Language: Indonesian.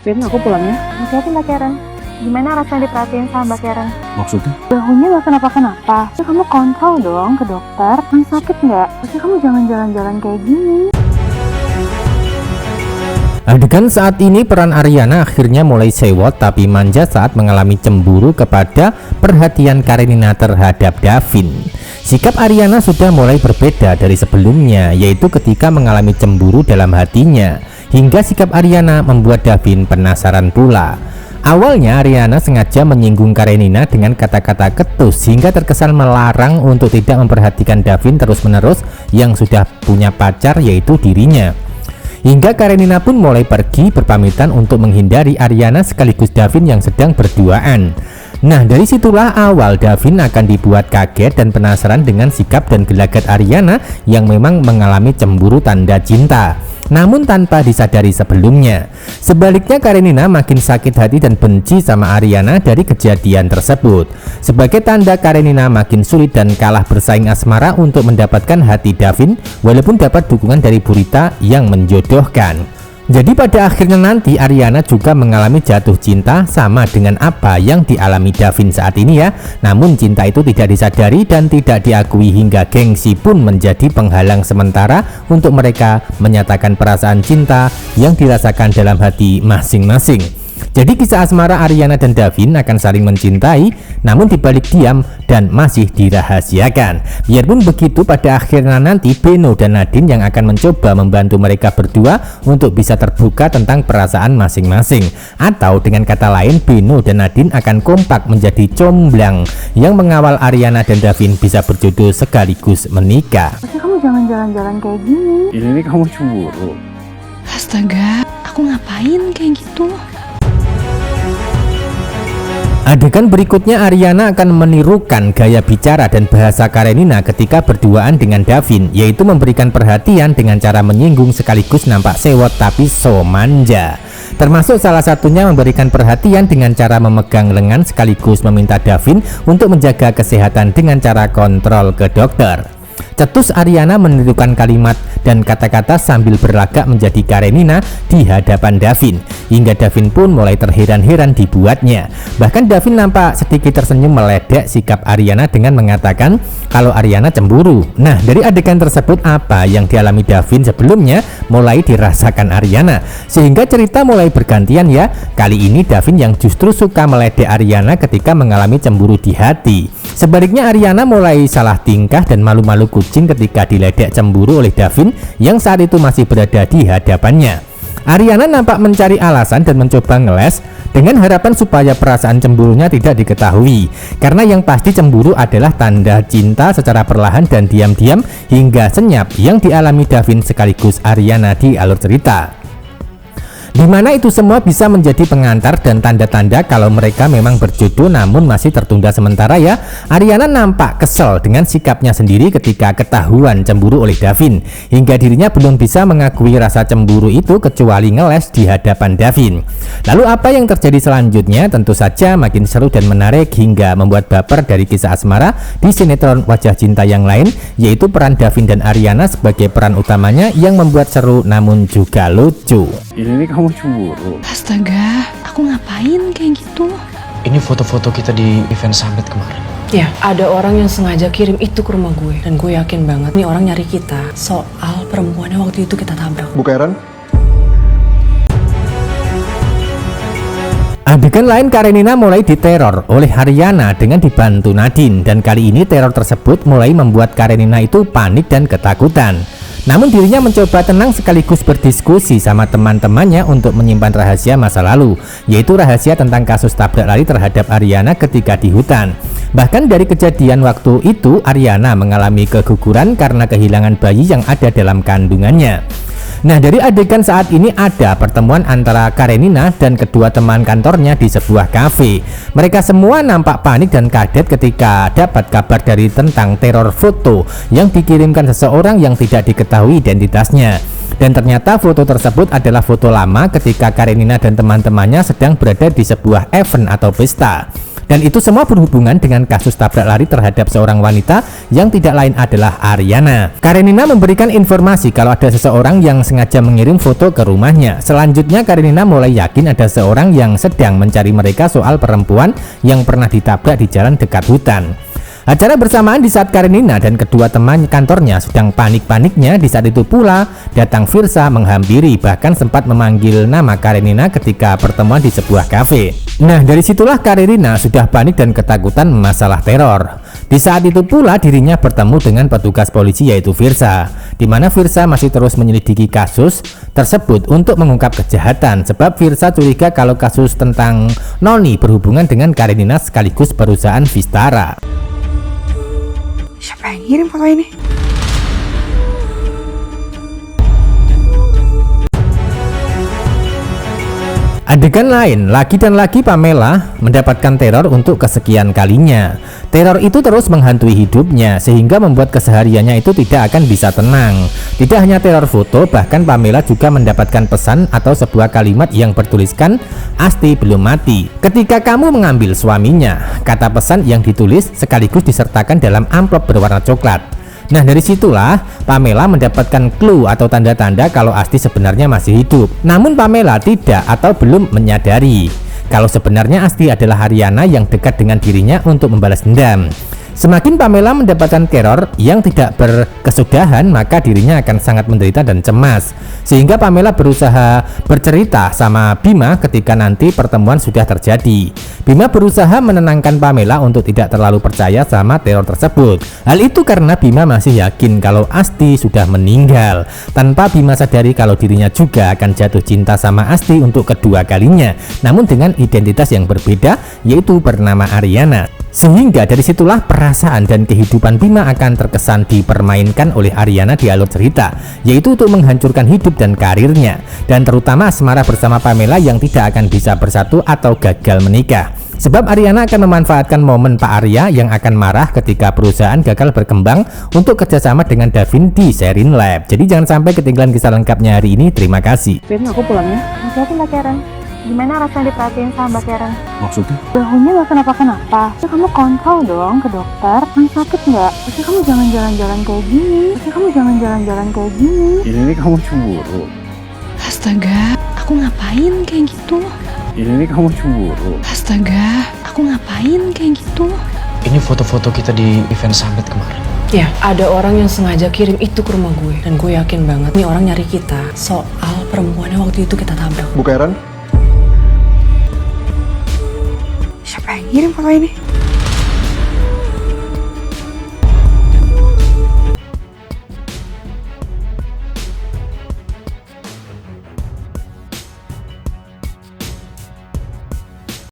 Vin, aku pulang ya. Hati-hati Mbak Karen. Gimana rasanya diperhatiin sama Mbak Karen? Maksudnya? Bahunya nggak kenapa-kenapa. Terus kamu kontrol dong ke dokter. Kan sakit nggak? Terus kamu jangan jalan-jalan kayak gini. Adegan saat ini peran Aryana akhirnya mulai sewot tapi manja saat mengalami cemburu kepada perhatian Karenina terhadap Davin. Sikap Aryana sudah mulai berbeda dari sebelumnya, yaitu ketika mengalami cemburu dalam hatinya, hingga sikap Aryana membuat Davin penasaran pula. Awalnya Aryana sengaja menyinggung Karenina dengan kata-kata ketus hingga terkesan melarang untuk tidak memperhatikan Davin terus-menerus yang sudah punya pacar, yaitu dirinya. Hingga Karenina pun mulai pergi berpamitan untuk menghindari Aryana sekaligus Davin yang sedang berduaan. Nah, dari situlah awal Davin akan dibuat kaget dan penasaran dengan sikap dan gelagat Aryana yang memang mengalami cemburu tanda cinta, namun tanpa disadari sebelumnya. Sebaliknya Karenina makin sakit hati dan benci sama Aryana dari kejadian tersebut. Sebagai tanda Karenina makin sulit dan kalah bersaing asmara untuk mendapatkan hati Davin, walaupun dapat dukungan dari Burita yang menjodohkan. Jadi pada akhirnya nanti Aryana juga mengalami jatuh cinta sama dengan apa yang dialami Davin saat ini ya. Namun cinta itu tidak disadari dan tidak diakui hingga gengsi pun menjadi penghalang sementara untuk mereka menyatakan perasaan cinta yang dirasakan dalam hati masing-masing. Jadi kisah asmara Aryana dan Davin akan saling mencintai, namun dibalik diam dan masih dirahasiakan. Biarpun begitu, pada akhirnya nanti Beno dan Nadine yang akan mencoba membantu mereka berdua untuk bisa terbuka tentang perasaan masing-masing. Atau dengan kata lain, Beno dan Nadine akan kompak menjadi comblang yang mengawal Aryana dan Davin bisa berjodoh sekaligus menikah. Terus kamu jangan jalan-jalan kayak gini. Ini kamu cemburu. Astaga, aku ngapain kayak gitu? Adegan berikutnya Aryana akan menirukan gaya bicara dan bahasa Karenina ketika berduaan dengan Davin, yaitu memberikan perhatian dengan cara menyinggung sekaligus nampak sewot tapi so manja. Termasuk salah satunya memberikan perhatian dengan cara memegang lengan sekaligus meminta Davin untuk menjaga kesehatan dengan cara kontrol ke dokter. Cetus Aryana menirukan kalimat dan kata-kata sambil berlagak menjadi Karenina di hadapan Davin, hingga Davin pun mulai terheran-heran dibuatnya. Bahkan Davin nampak sedikit tersenyum meledek sikap Aryana dengan mengatakan kalau Aryana cemburu. Nah, dari adegan tersebut apa yang dialami Davin sebelumnya mulai dirasakan Aryana, sehingga cerita mulai bergantian ya. Kali ini Davin yang justru suka meledek Aryana ketika mengalami cemburu di hati. Sebaliknya Aryana mulai salah tingkah dan malu-malu kucing ketika diledek cemburu oleh Davin yang saat itu masih berada di hadapannya. Aryana nampak mencari alasan dan mencoba ngeles dengan harapan supaya perasaan cemburunya tidak diketahui, karena yang pasti cemburu adalah tanda cinta secara perlahan dan diam-diam hingga senyap yang dialami Davin sekaligus Aryana di alur cerita, di mana itu semua bisa menjadi pengantar dan tanda-tanda kalau mereka memang berjodoh namun masih tertunda sementara ya. Aryana nampak kesel dengan sikapnya sendiri ketika ketahuan cemburu oleh Davin, hingga dirinya belum bisa mengakui rasa cemburu itu kecuali ngeles di hadapan Davin. Lalu apa yang terjadi selanjutnya tentu saja makin seru dan menarik hingga membuat baper dari kisah asmara di sinetron Wajah Cinta yang lain, yaitu peran Davin dan Aryana sebagai peran utamanya yang membuat seru namun juga lucu. Ini kamu cemburu. Astaga, aku ngapain kayak gitu? Ini foto-foto kita di event summit kemarin. Ya, ada orang yang sengaja kirim itu ke rumah gue. Dan gue yakin banget nih orang nyari kita soal perempuannya waktu itu kita tabrak. Bu Karen? Adegan lain Karenina mulai diteror oleh Aryana dengan dibantu Nadine, dan kali ini teror tersebut mulai membuat Karenina itu panik dan ketakutan. Namun dirinya mencoba tenang sekaligus berdiskusi sama teman-temannya untuk menyimpan rahasia masa lalu, yaitu rahasia tentang kasus tabrak lari terhadap Aryana ketika di hutan. Bahkan dari kejadian waktu itu Aryana mengalami keguguran karena kehilangan bayi yang ada dalam kandungannya. Nah, dari adegan saat ini ada pertemuan antara Karenina dan kedua teman kantornya di sebuah kafe. Mereka semua nampak panik dan kaget ketika dapat kabar dari tentang teror foto yang dikirimkan seseorang yang tidak diketahui identitasnya. Dan ternyata foto tersebut adalah foto lama ketika Karenina dan teman-temannya sedang berada di sebuah event atau pesta. Dan itu semua berhubungan dengan kasus tabrak lari terhadap seorang wanita yang tidak lain adalah Ariana. Karenina memberikan informasi kalau ada seseorang yang sengaja mengirim foto ke rumahnya. Selanjutnya Karenina mulai yakin ada seorang yang sedang mencari mereka soal perempuan yang pernah ditabrak di jalan dekat hutan. Acara bersamaan di saat Karenina dan kedua teman kantornya sedang panik-paniknya. Di saat itu pula datang Firsa menghampiri, bahkan sempat memanggil nama Karenina ketika pertemuan di sebuah kafe. Nah, dari situlah Karenina sudah panik dan ketakutan masalah teror. Di saat itu pula dirinya bertemu dengan petugas polisi yaitu Firsa, di mana Firsa masih terus menyelidiki kasus tersebut untuk mengungkap kejahatan, sebab Firsa curiga kalau kasus tentang Noni berhubungan dengan Karenina sekaligus perusahaan Vistara. Siapa yang ngirim foto ini? Adegan lain, lagi dan lagi Pamela mendapatkan teror untuk kesekian kalinya. Teror itu terus menghantui hidupnya sehingga membuat kesehariannya itu tidak akan bisa tenang. Tidak hanya teror foto, bahkan Pamela juga mendapatkan pesan atau sebuah kalimat yang bertuliskan "Asti belum mati. Ketika kamu mengambil suaminya." Kata pesan yang ditulis sekaligus disertakan dalam amplop berwarna coklat. Nah, dari situlah Pamela mendapatkan clue atau tanda-tanda kalau Asti sebenarnya masih hidup. Namun Pamela tidak atau belum menyadari kalau sebenarnya Asti adalah Ariana yang dekat dengan dirinya untuk membalas dendam. Semakin Pamela mendapatkan teror yang tidak berkesudahan, maka dirinya akan sangat menderita dan cemas. Sehingga Pamela berusaha bercerita sama Bima ketika nanti pertemuan sudah terjadi. Bima berusaha menenangkan Pamela untuk tidak terlalu percaya sama teror tersebut. Hal itu karena Bima masih yakin kalau Asti sudah meninggal, tanpa Bima sadari kalau dirinya juga akan jatuh cinta sama Asti untuk kedua kalinya, namun dengan identitas yang berbeda, yaitu bernama Ariana. Sehingga dari situlah perasaan dan kehidupan Bima akan terkesan dipermainkan oleh Ariana di alur cerita, yaitu untuk menghancurkan hidup dan karirnya, dan terutama asmara bersama Pamela yang tidak akan bisa bersatu atau gagal menikah. Sebab Ariana akan memanfaatkan momen Pak Arya yang akan marah ketika perusahaan gagal berkembang untuk kerjasama dengan Davin di Sherin Lab. Jadi jangan sampai ketinggalan kisah lengkapnya hari ini. Terima kasih. Vin, aku pulang ya. Hati-hati Mbak Karen. Gimana rasanya diperhatiin sama Mbak Karen? Maksudnya? Bahunya gak kenapa-kenapa. Terus kamu kontrol dong ke dokter. Kan sakit nggak? Terus kamu jangan jalan-jalan kayak gini. Ini kamu cemburu. Astaga, aku ngapain kayak gitu? Ini kamu cemburu. Astaga, aku ngapain kayak gitu? Ini foto-foto kita di event summit kemarin. Ya, ada orang yang sengaja kirim itu ke rumah gue. Dan gue yakin banget nih orang nyari kita soal perempuannya waktu itu kita tabrak. Bu Karen? Siapa yang ngirim foto ini?